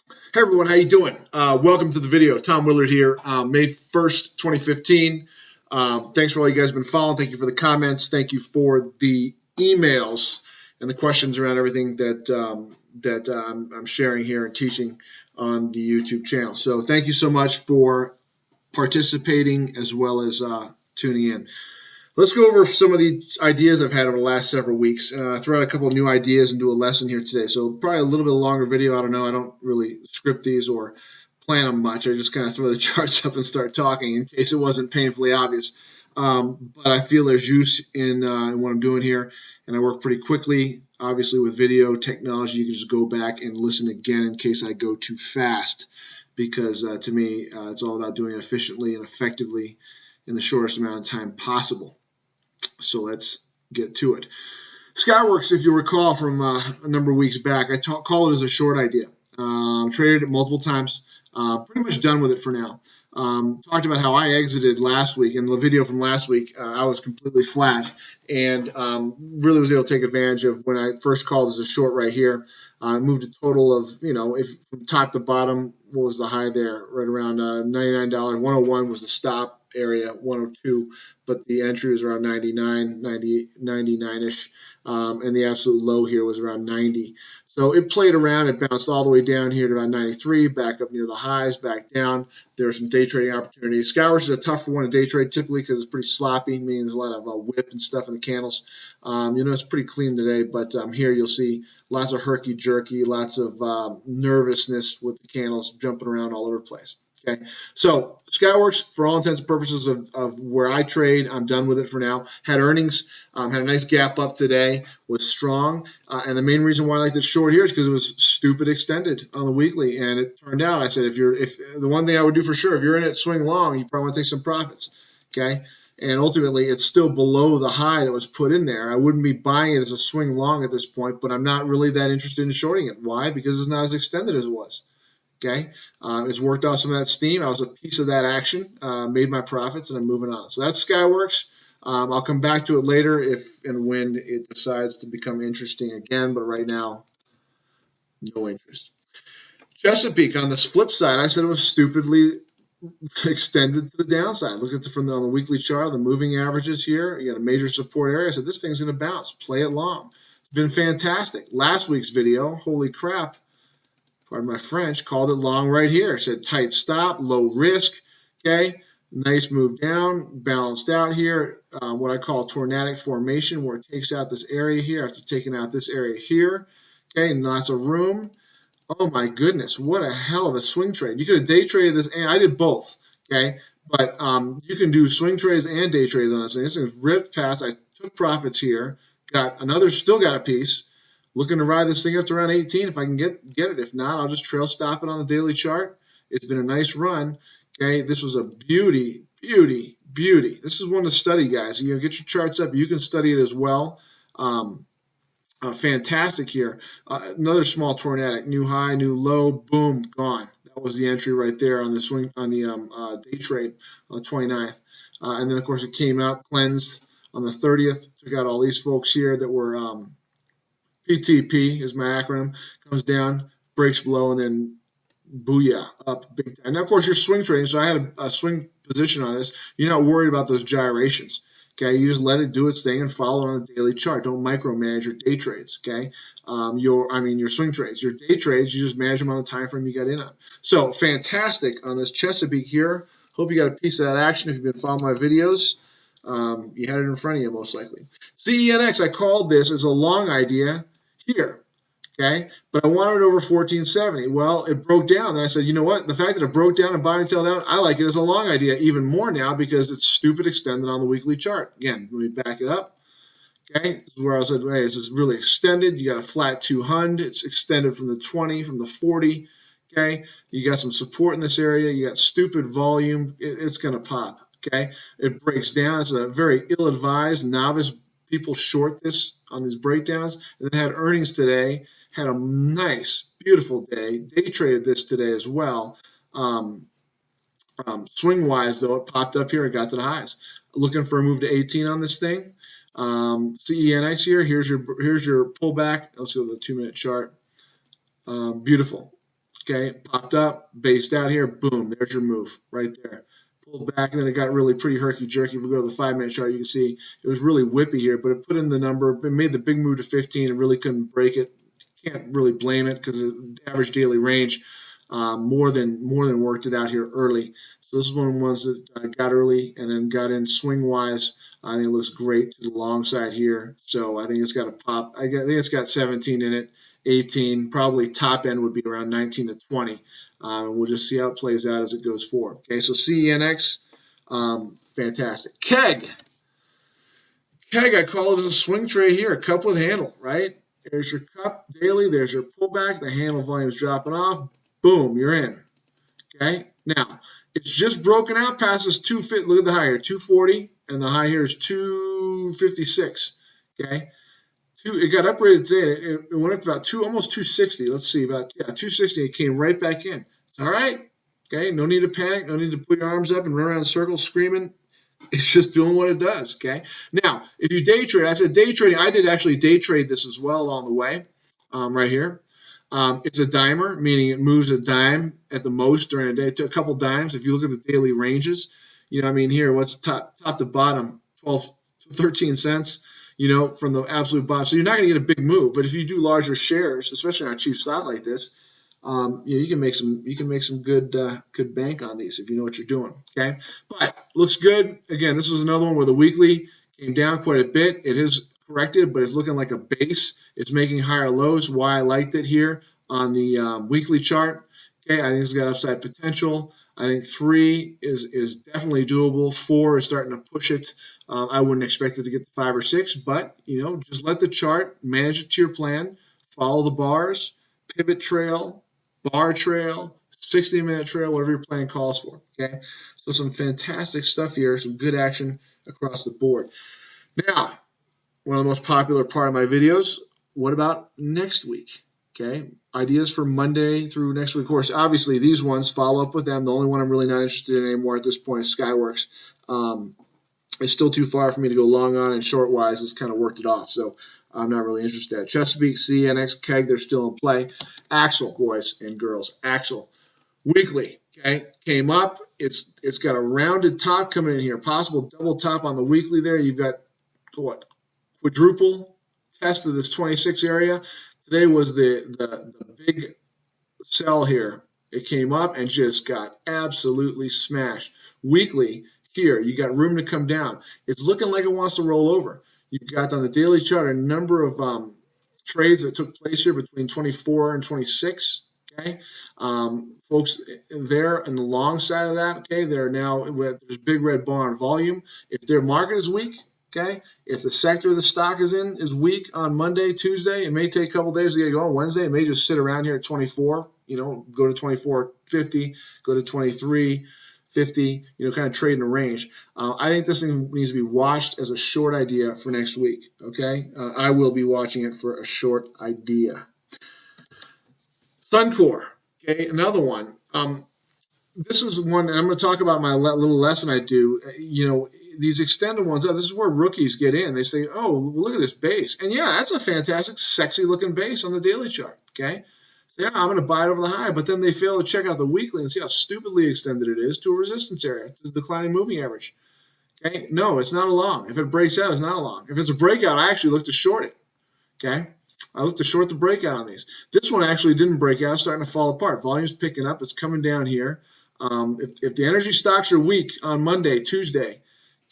Hey everyone, how you doing? Welcome to the video. Tom Willard here, May 1st, 2015. Thanks for all you guys have been following. Thank you for the comments. Thank you for the emails and the questions around everything that I'm sharing here and teaching on the YouTube channel. So thank you so much for participating as well as tuning in. Let's go over some of the ideas I've had over the last several weeks. Throw out a couple of new ideas and do a lesson here today. So probably a little bit longer video. I don't know. I don't really script these or plan them much. I just kind of throw the charts up and start talking in case it wasn't painfully obvious. But I feel there's use in what I'm doing here, and I work pretty quickly. Obviously, with video technology, you can just go back and listen again in case I go too fast, because to me, it's all about doing it efficiently and effectively in the shortest amount of time possible. So let's get to it. Skyworks, if you recall from a number of weeks back, I call it as a short idea. Traded it multiple times. Pretty much done with it for now. Talked about how I exited last week. In the video from last week, I was completely flat and really was able to take advantage of when I first called as a short right here. I moved a total of, if from top to bottom, what was the high there? Right around $99. 101 was the stop area, 102, but the entry was around 99, 99-ish, and the absolute low here was around 90. So it played around. It bounced all the way down here to about 93, back up near the highs, back down. There were some day trading opportunities. Skyworks is a tougher one to day trade typically because it's pretty sloppy, meaning there's a lot of whip and stuff in the candles. It's pretty clean today, but here you'll see lots of herky-jerky, lots of nervousness with the candles jumping around all over the place. Okay, so Skyworks, for all intents and purposes of where I trade, I'm done with it for now. Had earnings, had a nice gap up today, was strong, and the main reason why I liked it short here is because it was stupid extended on the weekly, and it turned out, I said, if the one thing I would do for sure, if you're in it swing long, you probably want to take some profits, okay? And ultimately, it's still below the high that was put in there. I wouldn't be buying it as a swing long at this point, but I'm not really that interested in shorting it. Why? Because it's not as extended as it was. Okay, it's worked off some of that steam. I was a piece of that action, made my profits, and I'm moving on. So that's Skyworks. I'll come back to it later if and when it decides to become interesting again, but right now, no interest. Chesapeake, on this flip side, I said it was stupidly extended to the downside. Look at on the weekly chart, the moving averages here. You got a major support area. I said this thing's going to bounce. Play it long. It's been fantastic. Last week's video, holy crap. Pardon my French, called it long right here. Said tight stop, low risk. Okay, nice move down, balanced out here. What I call tornadic formation, where it takes out this area here after taking out this area here. Okay, lots of room. Oh my goodness, what a hell of a swing trade. You could have day traded this, and I did both. Okay, but you can do swing trades and day trades on this thing. This thing's ripped past. I took profits here, still got a piece. Looking to ride this thing up to around 18 if I can get it. If not, I'll just trail stop it on the daily chart. It's been a nice run. Okay, this was a beauty. This is one to study, guys. Get your charts up. You can study it as well. Fantastic here. Another small tornadic. New high, new low. Boom, gone. That was the entry right there on the swing on the day trade on the 29th. And then of course it came out, cleansed on the 30th. Took out all these folks here that were. PTP is my acronym, comes down, breaks below, and then booyah, up big time. Now, of course, you're swing trading, so I had a swing position on this. You're not worried about those gyrations, okay? You just let it do its thing and follow it on the daily chart. Don't micromanage your day trades, okay? Your swing trades. Your day trades, you just manage them on the time frame you got in on. So, fantastic on this Chesapeake here. Hope you got a piece of that action if you've been following my videos. You had it in front of you, most likely. CENX, I called this as a long idea here, okay? But I wanted it over 1470. Well, it broke down. And I said, you know what? The fact that it broke down and buy and sell down, I like it as a long idea even more now because it's stupid extended on the weekly chart. Again, let me back it up. Okay, this is where I said, hey, this is really extended. You got a flat 200. It's extended from the 20, from the 40. Okay, you got some support in this area. You got stupid volume. It's going to pop. Okay, it breaks down. It's a very ill-advised novice. People short this on these breakdowns, and then had earnings today. Had a nice, beautiful day. Day traded this today as well. Swing-wise, though, it popped up here and got to the highs. Looking for a move to 18 on this thing. CENX here. Here's your pullback. Let's go to the 2-minute chart. Beautiful. Okay, popped up, based out here, boom, there's your move right there. Pulled back, and then it got really pretty herky-jerky. If we go to the 5-minute chart, you can see it was really whippy here, but it put in the number, it made the big move to 15 and really couldn't break it. Can't really blame it because the average daily range more than worked it out here early. So this is one of the ones that got early and then got in swing-wise. I think it looks great to the long side here. So I think it's got a pop. I think it's got 17 in it, 18. Probably top end would be around 19 to 20. We'll just see how it plays out as it goes forward. Okay, so CENX, fantastic. KEG, I call it as a swing trade here, a cup with handle, right? There's your cup daily. There's your pullback. The handle volume is dropping off. Boom, you're in. Okay, now it's just broken out past this 250. Look at the high here, 240, and the high here is 256. Okay, it got upgraded today. It went up to about almost 260. Let's see, about 260. It came right back in. All right. Okay, no need to panic. No need to put your arms up and run around in circles screaming. It's just doing what it does. Okay. Now, if you day trade, I said day trading. I did actually day trade this as well along the way, right here. It's a dimer, meaning it moves a dime at the most during a day. A couple dimes. If you look at the daily ranges, you know, I mean, here, what's top to bottom? 12, 13 cents. You know, from the absolute bottom. So you're not going to get a big move, but if you do larger shares, especially on a cheap stock like this, you can make some good bank on these if you know what you're doing. Okay, but looks good. Again, this is another one where the weekly came down quite a bit. It is corrected, but it's looking like a base. It's making higher lows. Why I liked it here on the weekly chart. Okay, I think it's got upside potential. I think 3 is definitely doable. 4 is starting to push it. I wouldn't expect it to get to 5 or 6, but you know, just let the chart manage it to your plan. Follow the bars, pivot trail, bar trail, 60-minute trail, whatever your plan calls for. Okay, so some fantastic stuff here, some good action across the board. Now, one of the most popular part of my videos. What about next week? Okay, ideas for Monday through next week. Of course, obviously these ones, follow up with them. The only one I'm really not interested in anymore at this point is Skyworks. It's still too far for me to go long on, and short-wise, it's kind of worked it off. So I'm not really interested. Chesapeake, CENX, KEG, they're still in play. Axle, boys and girls, Axle. Weekly, okay, came up. It's got a rounded top coming in here. Possible double top on the weekly there. You've got, what, quadruple test of this 26 area. Today was the big sell here. It came up and just got absolutely smashed. Weekly here, you got room to come down. It's looking like it wants to roll over. You've got on the daily chart a number of trades that took place here between 24 and 26. Okay, folks there on the long side of that. Okay, they're now with there's big red bar on volume. If their market is weak. Okay, if the sector the stock is in is weak on Monday, Tuesday, it may take a couple days to get going. Wednesday, it may just sit around here at 24. You know, go to 24.50, go to 23.50. You know, kind of trade in a range. I think this thing needs to be watched as a short idea for next week. Okay, I will be watching it for a short idea. Suncor. Okay, another one. This is one, and I'm going to talk about my little lesson I do. You know, these extended ones, this is where rookies get in. They say, oh, look at this base. And yeah, that's a fantastic, sexy-looking base on the daily chart, okay? So yeah, I'm going to buy it over the high, but then they fail to check out the weekly and see how stupidly extended it is to a resistance area, to the declining moving average. Okay? No, it's not a long. If it breaks out, it's not a long. If it's a breakout, I actually look to short it, okay? I look to short the breakout on these. This one actually didn't break out. It's starting to fall apart. Volume's picking up. It's coming down here. If the energy stocks are weak on Monday, Tuesday,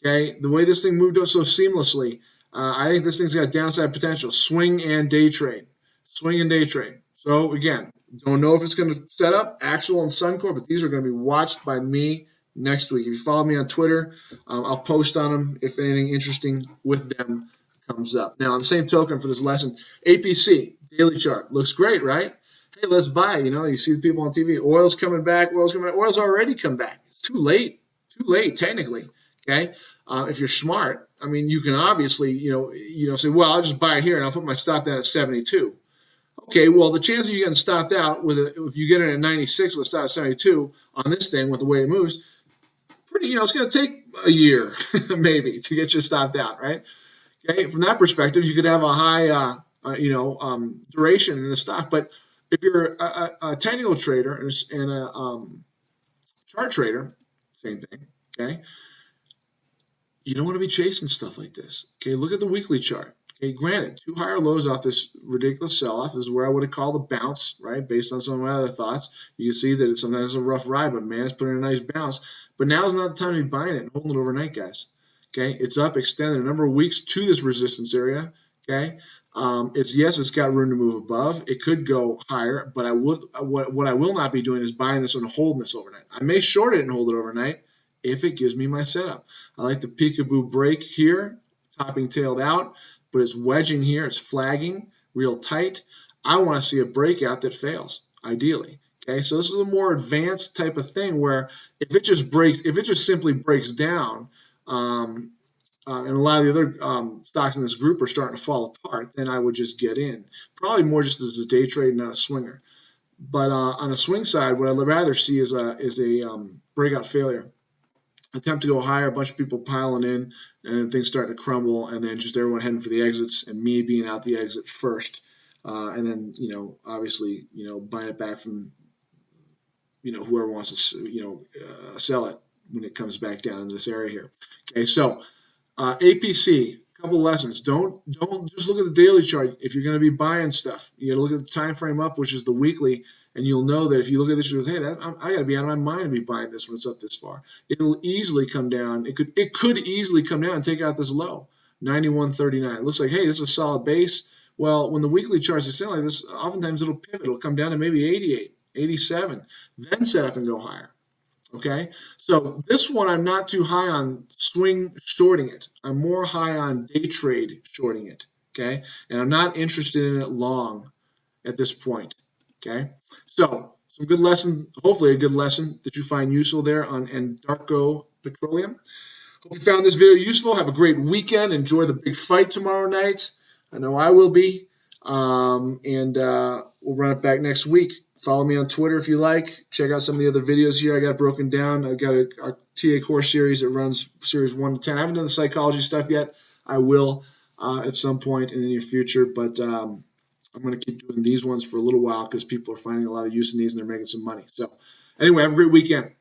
okay, the way this thing moved up so seamlessly, I think this thing's got downside potential. Swing and day trade. Swing and day trade. So, again, don't know if it's going to set up, Axle and Suncor, but these are going to be watched by me next week. If you follow me on Twitter, I'll post on them if anything interesting with them comes up. Now, on the same token for this lesson, APC, daily chart, looks great, right? Hey, let's buy. You know, you see the people on TV. Oil's coming back. Oil's already come back. It's too late. Too late, technically. Okay. If you're smart, I mean, you can obviously, you know, say, well, I'll just buy it here and I'll put my stop down at 72. Okay. Well, the chance of you getting stopped out if you get it at 96 with a stop at 72 on this thing with the way it moves, pretty, you know, it's going to take a year maybe to get you stopped out, right? Okay. From that perspective, you could have a high, duration in the stock, but if you're a technical trader and a chart trader, same thing. Okay, you don't want to be chasing stuff like this. Okay, look at the weekly chart. Okay, granted, 2 higher lows off this ridiculous sell-off is where I would have called a bounce, right? Based on some of my other thoughts, you can see that it's sometimes a rough ride, but man, it's putting in a nice bounce. But now is not the time to be buying it and holding it overnight, guys. Okay, it's up, extended a number of weeks to this resistance area. Okay, it's got room to move above. It could go higher, but what I will not be doing is buying this and holding this overnight. I may short it and hold it overnight if it gives me my setup. I like the peekaboo break here, topping tailed out, but it's wedging here, it's flagging real tight. I want to see a breakout that fails, ideally. Okay, so this is a more advanced type of thing where if it just simply breaks down, and a lot of the other stocks in this group are starting to fall apart, then I would just get in. Probably more just as a day trade, not a swinger. But on a swing side, what I'd rather see is a breakout failure. Attempt to go higher, a bunch of people piling in, and then things starting to crumble, and then just everyone heading for the exits, and me being out the exit first, and then obviously buying it back from whoever wants to sell it when it comes back down in this area here. Okay, so APC. Couple lessons. Don't just look at the daily chart. If you're going to be buying stuff, you got to look at the time frame up, which is the weekly, and you'll know that if you look at this, you go, hey, I got to be out of my mind to be buying this when it's up this far. It'll easily come down. It could easily come down and take out this low, 91.39. It looks like, hey, this is a solid base. Well, when the weekly charts extend like this, oftentimes it'll pivot. It'll come down to maybe 88, 87, then set up and go higher. Okay, so this one I'm not too high on swing shorting it. I'm more high on day trade shorting it. Okay, and I'm not interested in it long at this point. Okay, so some good lesson, hopefully a good lesson that you find useful there on Andarko Petroleum. Hope you found this video useful. Have a great weekend. Enjoy the big fight tomorrow night. I know I will be, and we'll run it back next week. Follow me on Twitter if you like. Check out some of the other videos here I got broken down. I got a TA course series that runs series 1 to 10. I haven't done the psychology stuff yet. I will at some point in the near future, but I'm going to keep doing these ones for a little while because people are finding a lot of use in these and they're making some money. So anyway, have a great weekend.